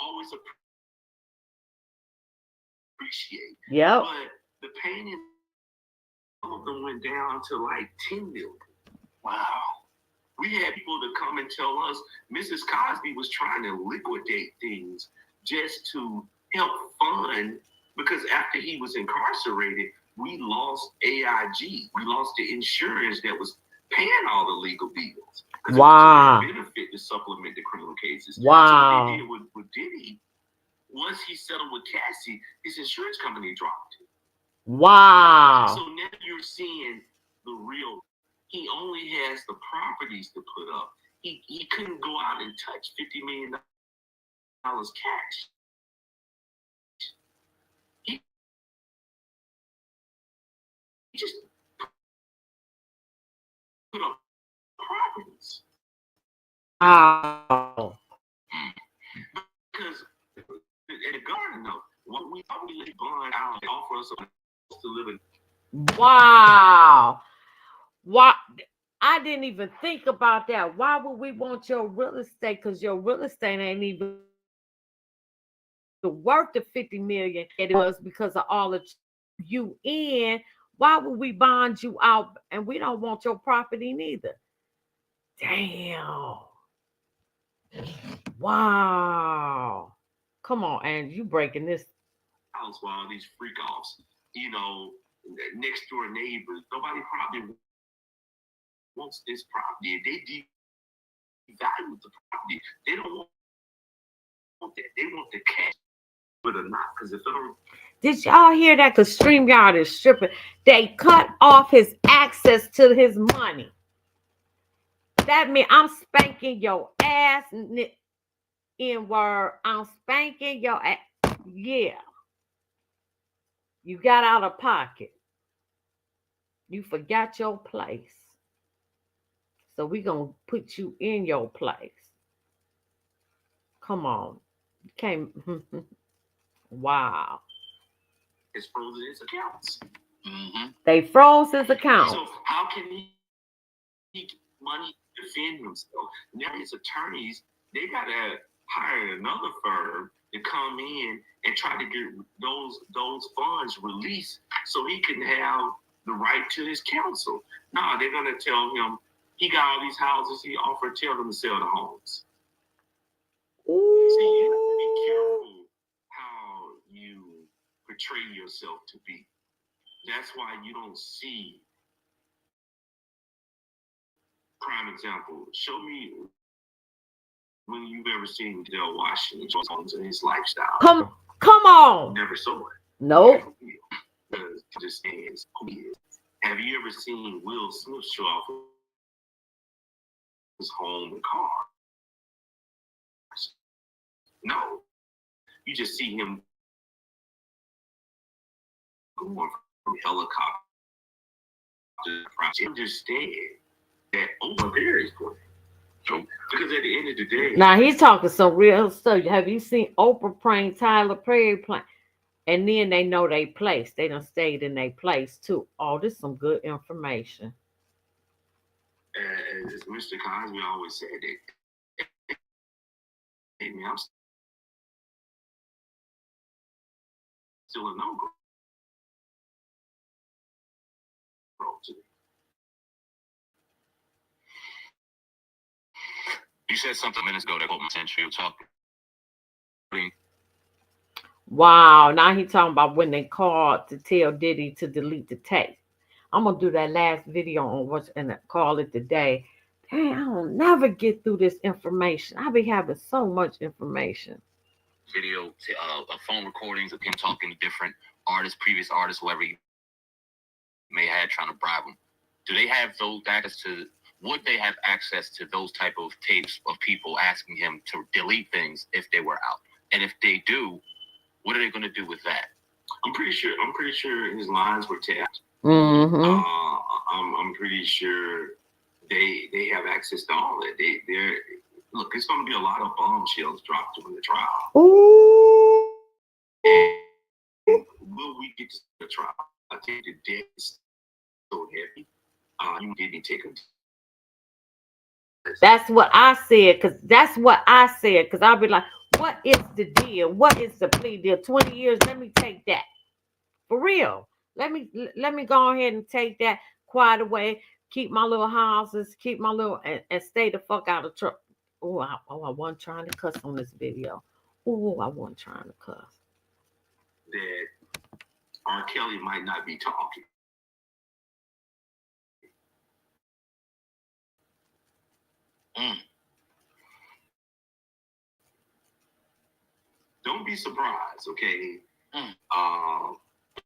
S5: always appreciate.
S1: Yep.
S5: But the painting, some of them went down to like 10 million. Wow. We had people that come and tell us Mrs. Cosby was trying to liquidate things just to help fund, because after he was incarcerated, we lost AIG. We lost the insurance that was paying all the legal bills.
S1: Wow.
S5: It was a benefit to supplement the criminal cases.
S1: Wow.
S5: So what they did with Diddy, once he settled with Cassie, his insurance company dropped it.
S1: Wow.
S5: So now you're seeing the real. He only has the properties to put up. He couldn't go out and touch $50 million cash. He just put up properties.
S1: Wow.
S5: Because at the garden, though, what we probably let bond out and offer us to live in.
S1: Wow. Why? I didn't even think about that. Why would we want your real estate? Because your real estate ain't even worth the $50 million. It was because of all the you in. Why would we bond you out? And we don't want your property neither. Damn. Wow. Come on, and you breaking this
S5: house while all these freak offs, next door neighbors, nobody probably wants this property. They devalue the property. They don't want that. They want the cash, but or not, because the federal.
S1: Did y'all hear that? Because StreamYard is stripping. They cut off his access to his money. That means I'm spanking your ass, N-word. I'm spanking your ass. Yeah. You got out of pocket. You forgot your place. So we going to put you in your place. Come on. You can't. Wow.
S5: It's frozen his accounts.
S4: Mm-hmm.
S1: They froze his account.
S5: So how can he get money to defend himself? Now his attorneys, they got to hire another firm to come in and try to get those funds released so he can have the right to his counsel. No, they're going to tell him he got all these houses. He offered, tell them to sell the homes.
S1: Ooh.
S5: See, you have to be careful how you portray yourself to be. That's why you don't see. Prime example. Show me when you've ever seen Dale Washington and his lifestyle.
S1: Come on.
S5: Never saw it.
S1: Nope.
S5: Just stands who he is. Have you ever seen Will Smith show off his home and car? No. You just see him going from helicopter. Understand that there is going. Because at the end of the day.
S1: Now he's talking some real stuff. Have you seen Oprah prank Tyler Perry prank? And then they know they place. They done stayed in their place too. Oh, this is some good information.
S5: As Mr. Cosby always said, that hey, man, I'm still a no-go.
S4: You said something minutes ago that got my attention. You were talking.
S1: Wow. Now he talking about when they called to tell Diddy to delete the tape. I'm gonna do that last video on what's in it. Call it today. Dang, I don't never get through this information. I be having so much information.
S4: Video, phone recordings of him talking to different artists, previous artists, whoever he may have had trying to bribe him. Do they have those access to? Would they have access to those type of tapes of people asking him to delete things if they were out? And if they do, what are they going to do with that?
S5: I'm pretty sure his lines were tapped.
S1: Mm-hmm.
S5: I'm pretty sure they have access to all that. They're look. It's going to be a lot of bombshells dropped during the trial.
S1: Ooh.
S5: And will we get to the trial? I think the debt is so heavy. You didn't take a.
S1: That's what I said, because I'll be like, what is the deal? What is the plea deal? 20 years, let me take that. For real. Let me go ahead and take that quiet away, keep my little houses, keep my little and stay the fuck out of trouble. I wasn't trying to cuss on this video. Oh, I wasn't trying to cuss.
S5: That R. Kelly might not be talking. Don't be surprised, okay?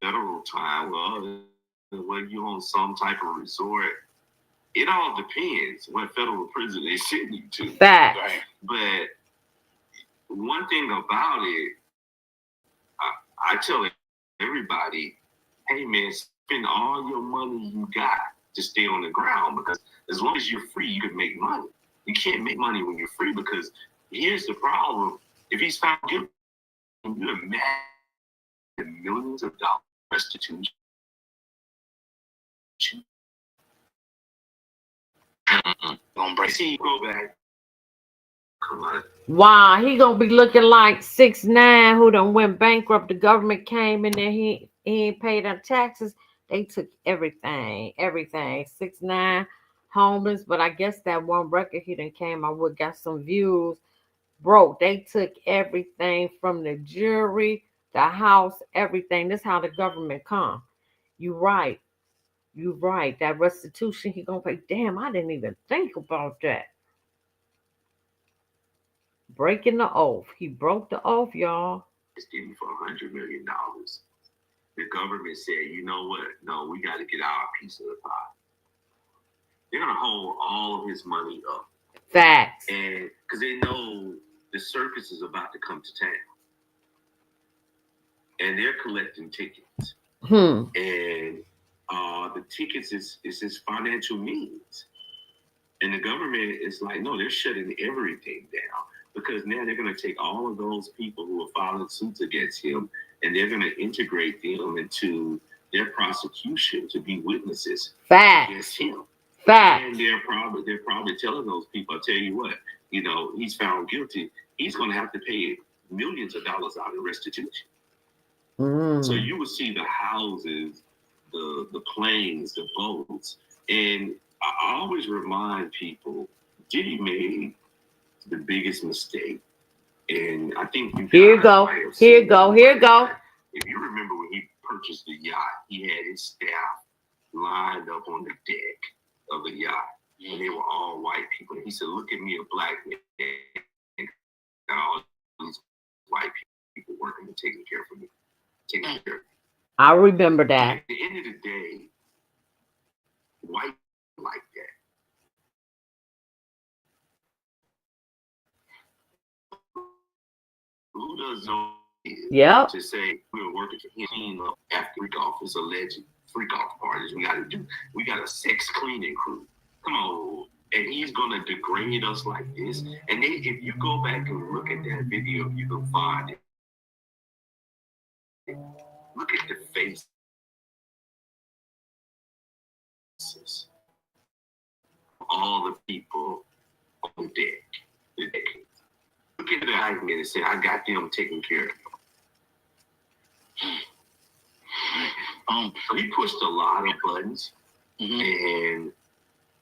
S5: Federal time, when you're on some type of resort, it all depends what federal prison they send you to.
S1: Fact.
S5: Right. But one thing about it, I tell everybody, hey man, spend all your money you got to stay on the ground, because as long as you're free, you can make money. You can't make money when you're free, because here's the problem. If he's found guilty, you imagine millions of dollars restitution. Gonna break. Go back. Come on.
S1: Wow, he gonna be looking like 6ix9ine who done went bankrupt. The government came in there, he ain't paid their taxes. They took everything. 6ix9ine, homeless, but I guess that one record he done came out with got some views. Broke. They took everything from the jewelry, the house, everything. This how the government come. You right. That restitution he gonna pay. Damn, I didn't even think about that. Breaking the oath. He broke the oath, y'all.
S5: It's getting for $100 million. The government said, you know what? No, we got to get our piece of the pie. They're gonna hold all of his money up.
S1: Facts.
S5: And because they know the circus is about to come to town, and they're collecting tickets. And the tickets is his financial means. And the government is like, no, they're shutting everything down, because now they're going to take all of those people who are filing suits against him, and they're going to integrate them into their prosecution to be witnesses against him. And they're probably telling those people, I'll tell you what, you know, he's found guilty. He's going to have to pay millions of dollars out in restitution. So you will see the houses, the planes, the boats. And I always remind people, Diddy made the biggest mistake. And I think
S1: Here you go.
S5: If you remember when he purchased the yacht, he had his staff lined up on the deck of the yacht. And they were all white people. And he said, look at me, a black man. And all these white people working and taking care of me.
S1: I remember that.
S5: At the end of the day, white like that. Who does know?
S1: Yep.
S5: To say we were working for him after freak off is alleged freak off parties. We got a sex cleaning crew. Come on. And he's gonna degrade us like this. And if you go back and look at that video, you can find it. Look at the face. All the people on the deck. Look at the white man and say, I got them taken care of. So he pushed a lot of buttons. And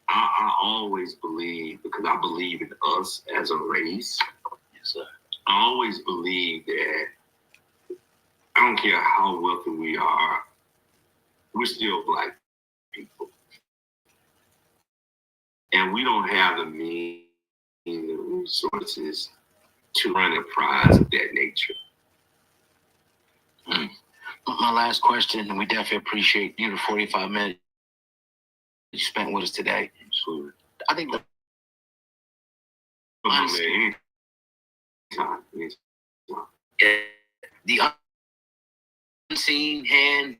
S5: I always believe, because I believe in us as a race. Yes, sir. I always believe that I don't care how wealthy we are, we're still black people. And we don't have the means and resources to run a prize of that nature.
S2: My last question, and we definitely appreciate you the 45 minutes you spent with us today.
S5: Sure.
S2: I think the unseen hand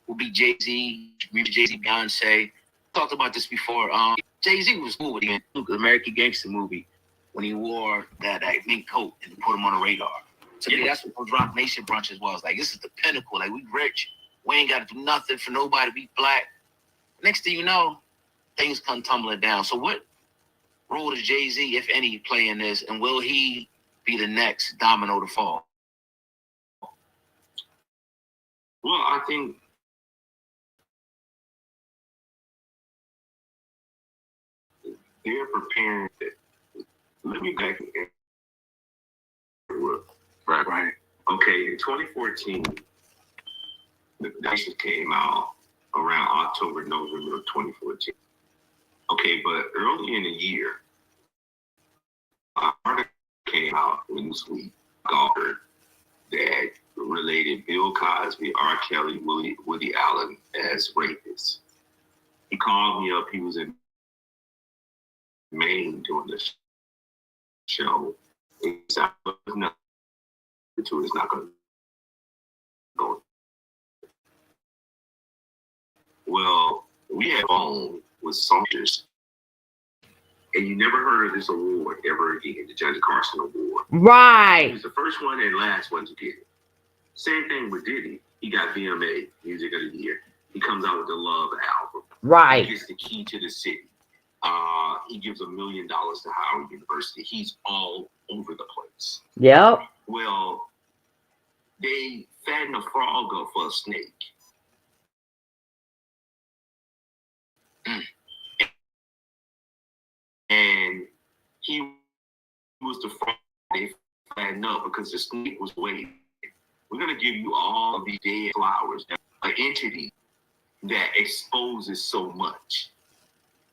S2: will be Jay-Z, Jay-Z, Beyonce. Talked about this before. Jay-Z was cool with the American Gangster movie when he wore that mink coat and put him on the radar. To me, that's what those Rock Nation brunches was. Like, this is the pinnacle. Like, we rich. We ain't got to do nothing for nobody. We black. Next thing you know, things come tumbling down. So what role does Jay-Z, if any, play in this? And will he be the next domino to fall?
S5: Well, I think they're preparing. Let me back. Right. Okay, in 2014, the Nation came out around October, November of 2014. Okay, but early in the year, an article came out in Newsweek that related Bill Cosby, R. Kelly, Woody Allen as rapists. He called me up. He was in Maine doing the show. He said, "No, the two is not going to go." Well, we had phone with soldiers, and you never heard of this award ever again, the Johnny Carson Award.
S1: Right.
S5: He was the first one and last one to get it. Same thing with Diddy. He got VMA, Music of the Year. He comes out with the Love album.
S1: Right.
S5: He gets the Key to the City. He gives $1 million to Howard University. He's all over the place.
S1: Yep.
S5: Well, they fatten a frog up for a snake. And he was the frog they fattened up because the snake was waiting. We're going to give you all of these dead flowers, an entity that exposes so much.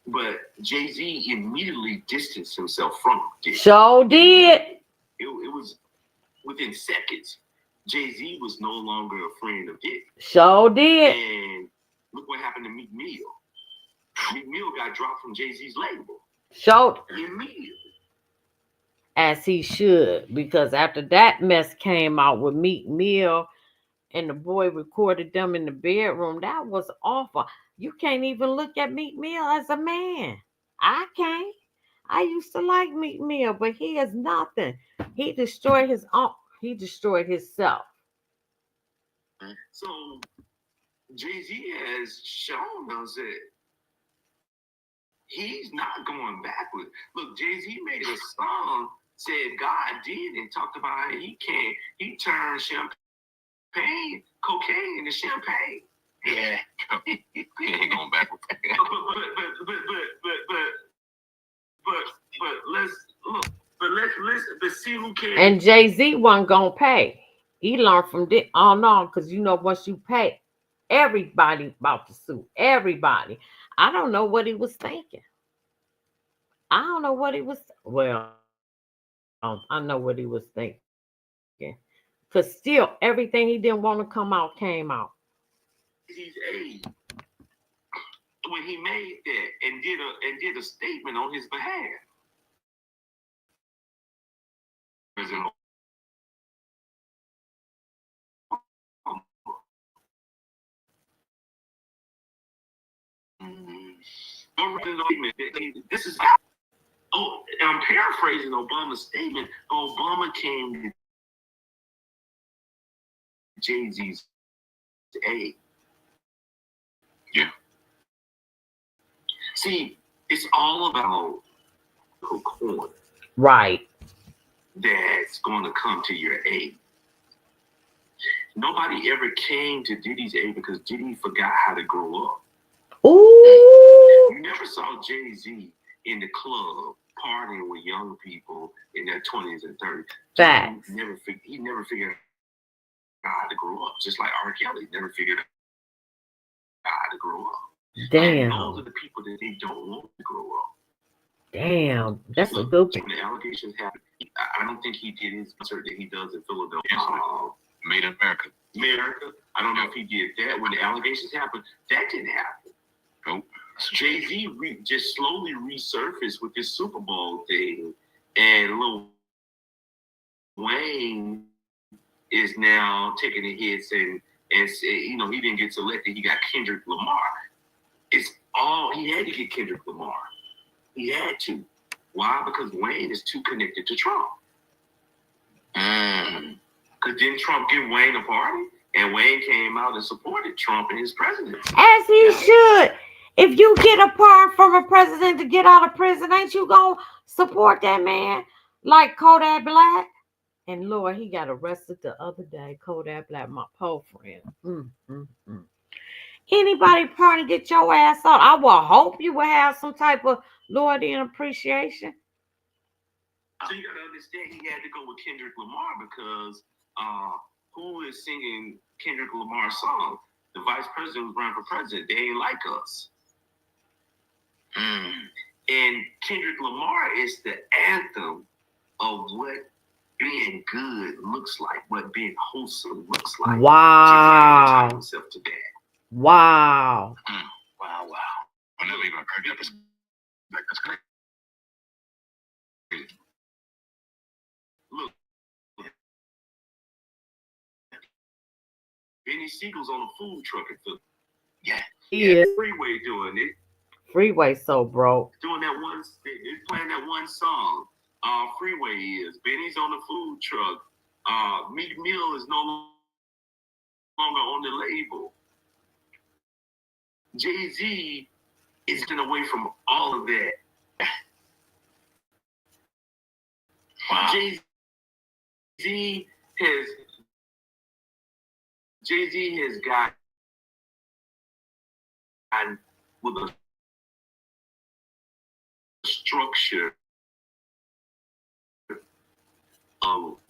S5: But Jay-Z immediately distanced himself from it.
S1: So did.
S5: It was within seconds. Jay-Z was no longer a friend of Diddy.
S1: So did.
S5: And look what happened to Meek Mill. Meek Mill got dropped from Jay-Z's label.
S1: So
S5: Immediately.
S1: as he should, because after that mess came out with Meek Mill and the boy recorded them in the bedroom, that was awful. You can't even look at Meek Mill as a man. I can't. I used to like Meek Mill, but he is nothing. He destroyed his own. He destroyed himself.
S5: So Jay-Z has shown us that he's not going backwards. Look, Jay-Z made a song, said God did, and talked about how he turned champagne, cocaine into champagne.
S2: Yeah.
S4: He ain't going backwards.
S5: But let's look. But see who can.
S1: And Jay-Z wasn't gonna pay. He learned from this. Oh no, because once you pay, everybody about to sue. Everybody. I don't know what he was thinking. I don't know what he was. Well, I know what he was thinking. Because still, everything he didn't want to come out came out.
S5: He's when he made that and did a statement on his behalf. This is. Oh, I'm paraphrasing Obama's statement. Obama came to Jay-Z's aid.
S4: Yeah.
S5: See, it's all about the coin.
S1: Right.
S5: That's going to come to your aid. Nobody ever came to Diddy's aid because Diddy forgot how to grow up.
S1: Ooh.
S5: You never saw Jay-Z in the club partying with young people in their 20s and 30s.
S1: Facts.
S5: He never figured how to grow up, just like R. Kelly never figured out how to grow up.
S1: Damn.
S5: And those are the people that they don't want to grow up.
S1: Damn. That's a
S5: Look,
S1: good
S5: when the allegations happened, I don't think he did his concert that he does in Philadelphia.
S4: Made in America.
S5: America. I don't know if he did that when the allegations happened. That didn't happen.
S4: Nope.
S5: Jay-Z just slowly resurfaced with this Super Bowl thing, and Lil Wayne is now taking the hits and he didn't get selected. He got Kendrick Lamar. It's all he had to get Kendrick Lamar. He had to. Why? Because Wayne is too connected to Trump. Because didn't Trump give Wayne a party? And Wayne came out and supported Trump and his presidency.
S1: As he should. If you get a pardon from a president to get out of prison, ain't you gonna support that man? Like Kodak Black? And Lord, he got arrested the other day. Kodak Black, my poor friend. Anybody pardon, get your ass out. I will hope you will have some type of loyalty and appreciation.
S5: So you gotta understand he had to go with Kendrick Lamar because who is singing Kendrick Lamar's song? The vice president was running for president. They ain't like us. And Kendrick Lamar is the anthem of what being good looks like, what being wholesome looks like.
S1: Wow.
S5: Himself to that.
S1: Wow.
S4: Wow. I never even heard that. That's great.
S5: Look, Benny Siegel's on a food truck in Philly.
S1: Yeah.
S5: Freeway doing it.
S1: Freeway so broke.
S5: Doing that one, they're playing that one song. Freeway is. Benny's on the food truck. Meek Mill is no longer on the label. Jay-Z is getting away from all of that. Wow. Jay-Z has gotten with a structure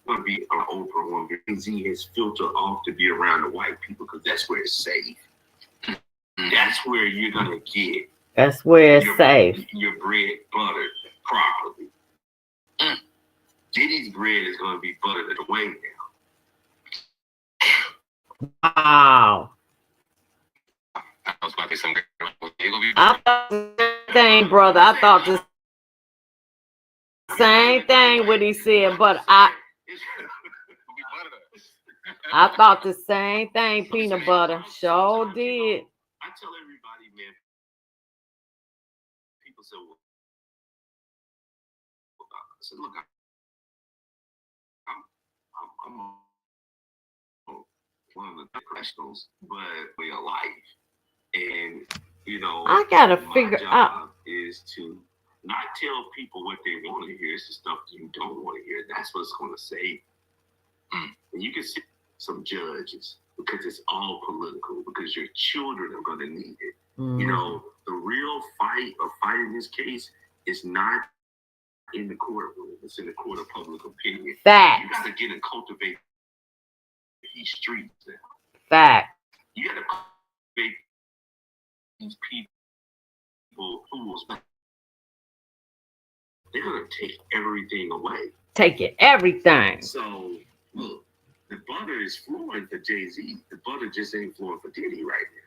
S5: going to be an Oprah one. Jay-Z has filtered off to be around the white people because that's where it's safe. That's where you're going to get.
S1: That's where it's safe.
S5: Your bread buttered properly. Diddy's bread is going to be buttered away now.
S1: Wow.
S4: I was about to say something.
S1: I thought the same thing, brother. I thought the same thing what he said, but I thought the same thing, peanut butter. Sure did.
S5: I tell everybody, man, people say, well, I said, look, I'm one of the professionals, but for your life. And,
S1: I gotta
S5: my
S1: figure
S5: job
S1: out.
S5: is to not tell people what they want to hear. It's the stuff you don't want to hear. That's what's going to save. And you can see some judges because it's all political, because your children are going to need it. The real fight or fighting this case is not in the courtroom. It's in the court of public opinion.
S1: Facts.
S5: You got to get and cultivate these streets now.
S1: Facts.
S5: You got to cultivate these people who will spend. They're going to take everything away.
S1: Taking everything.
S5: So, look, the butter is flowing for Jay-Z. The butter just ain't flowing for Diddy right now.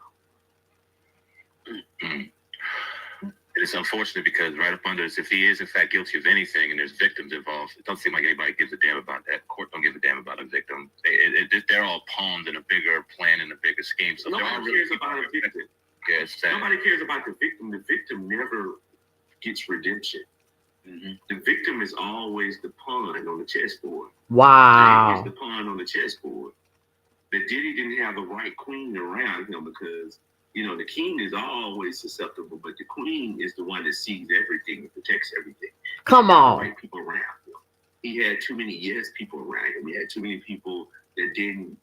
S4: It's unfortunate because right up under us, if he is in fact guilty of anything and there's victims involved, it doesn't seem like anybody gives a damn about that. Court don't give a damn about a victim. They're all pawns in a bigger plan and a bigger scheme. So
S5: nobody cares about a victim. Nobody cares about the victim. The victim never gets redemption. The victim is always the pawn on the chessboard.
S1: Wow.
S5: Jay is the pawn on the chessboard. But Diddy didn't have the right queen around him because, the king is always susceptible, but the queen is the one that sees everything and protects everything.
S1: Come on.
S5: Right people around him. He had too many yes people around him. He had too many people that didn't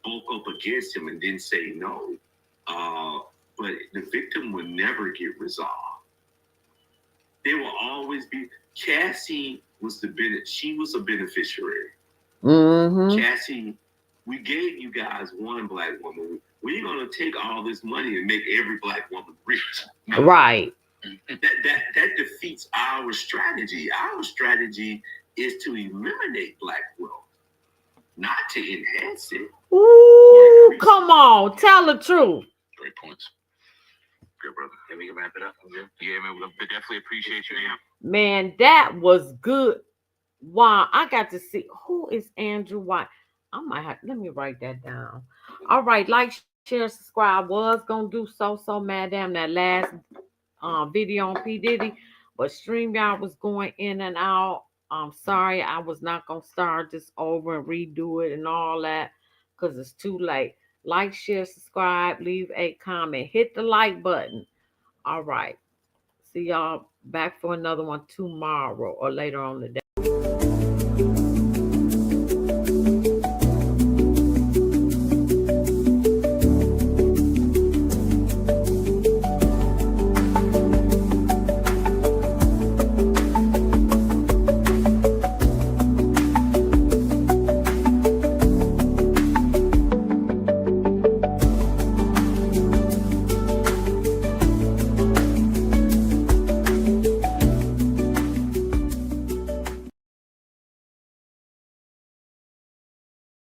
S5: bulk up against him and didn't say no. But the victim would never get resolved. There will always be. Cassie was she was a beneficiary.
S1: Mm-hmm.
S5: Cassie We gave you guys one black woman. We're gonna take all this money and make every black woman rich.
S1: Right.
S5: That defeats our strategy. Our strategy is to eliminate black wealth, not to enhance it.
S1: Ooh, come on, tell the truth.
S4: Great points. Good, brother. Can we wrap it up? Yeah, man. We definitely appreciate you.
S1: Man, that was good. Wow, I got to see who is Andrew White. I might have, let me write that down. All right, like, share, subscribe. Was gonna do so mad damn that last video on P Diddy, but StreamYard was going in and out. I'm sorry, I was not gonna start this over and redo it and all that because it's too late. Like, share, subscribe, leave a comment, hit the like button. All right, see y'all back for another one tomorrow or later on the day.